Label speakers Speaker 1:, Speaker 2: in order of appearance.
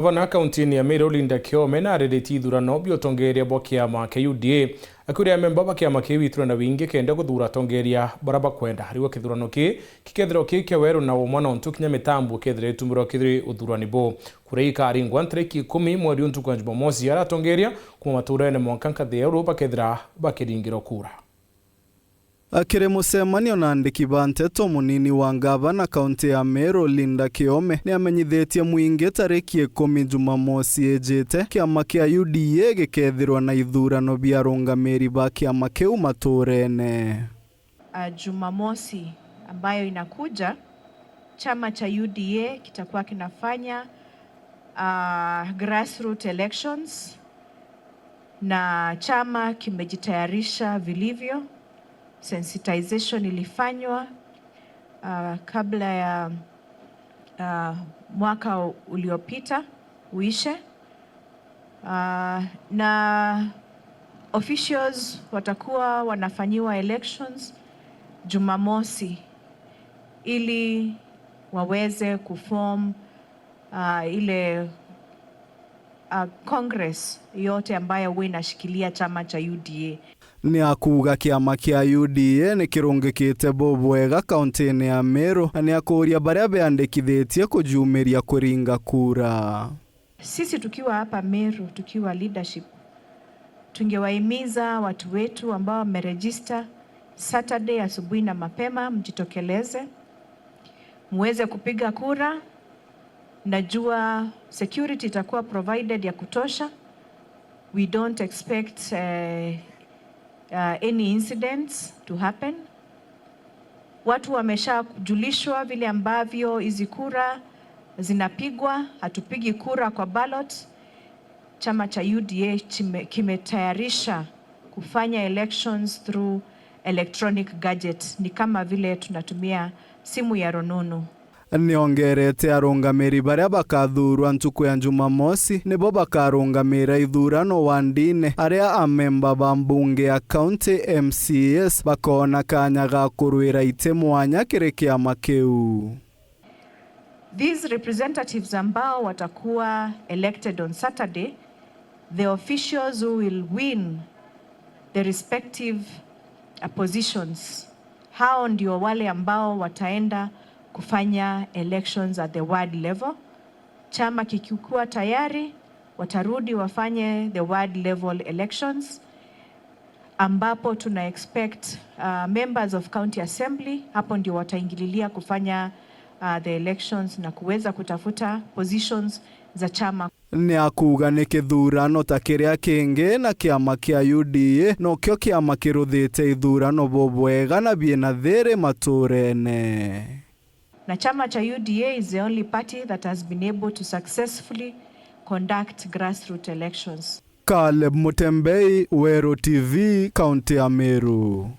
Speaker 1: Gavana kaunti ya Meru Linda Kiome na arĩrĩtie ithurano biotongeria bo kĩama kĩa UDA akĩũria memba ba kĩama kĩu ithurana wingi kenda guthura tongeria bara bakwenda harĩ gĩthurano kĩkethĩrwo kĩa werũ na ũmwe na ũntukinya mĩtambo kethĩrwo ĩtumĩrwo kĩthĩrĩ ũthurani bo kũrĩa ikaringwa tarĩki 10 mweri ũntuku wa Jumamosi aratongeria kuma matũra-inĩ mwanka nkathĩ ũrũ bakethĩra bakĩringĩrwo kura.
Speaker 2: Akire mucemanio na andĩki ba nteto munini wa gavana kaunti ya Meru Linda Kiome ni amenyithĩtie muingi tarĩki 10 Jumamosi ĩjĩte kĩama kĩa UDA gĩkethĩrwo na ithurano bia arũngamĩri ba kĩama kĩu matũra-inĩ.
Speaker 3: Jumamosi ambayo inakuja, chama cha UDA kitakuwa kinafanya grassroots elections na chama kimejitayarisha vilivyo. Sensitization ilifanywa kabla ya mwaka uliopita uishe, na officials watakuwa wanafanyiwa elections Jumamosi ili waweze kuform ile Congress yote ambayo huwa inashikilia chama cha UDA.
Speaker 2: Ni akuga kĩama kĩa UDA nĩ kĩrũngĩkĩte bobwega kaunti-inĩ ya Meru na nĩ akũria baria beandĩkithĩtie kũjumĩria kũringa kura.
Speaker 3: Sisi tukiwa hapa Meru, tukiwa leadership, tungewahimiza watu wetu ambao wameregister Saturday asubuhi na mapema, mjitokeleze muweze kupiga kura. Najua security itakuwa provided ya kutosha. We don't expect any incidents to happen. Watu wameshajulishwa vile ambavyo hizi kura zinapigwa. Hatupigi kura kwa ballot. Chama cha UDA kimetayarisha kufanya elections through electronic gadget. Ni kama vile tunatumia simu ya rununu.
Speaker 2: Niongerete arũngamĩri baria bakathurwa ntuku ya Jumamosi nibo bakarũngamĩra ithurano wandine aria amemba ba mbunge ya county MCS bakona kanya ga kũrũĩra ite mwanya kĩrĩ kĩama kĩu.
Speaker 3: These representatives ambao watakuwa elected on Saturday, the officials who will win the respective positions, hao ndio wale ambao wataenda kufanya elections at the ward level. Chama kikikuwa tayari, watarudi wafanye the ward level elections, ambapo tuna expect members of county assembly, hapo ndio wataingililia kufanya the elections na kuweza kutafuta positions za chama.
Speaker 2: Ni akuga nĩ kĩthurano ta kĩrĩa kĩngĩ na kĩama kĩa UDA no kĩo kĩama kĩrũthĩte ithurano bobwega na biena thĩrĩ matũra-inĩ.
Speaker 3: Na chama cha UDA is the only party that has been able to successfully conduct grassroots elections.
Speaker 2: Caleb Mutembei, Wero TV, Kaunti ya Meru.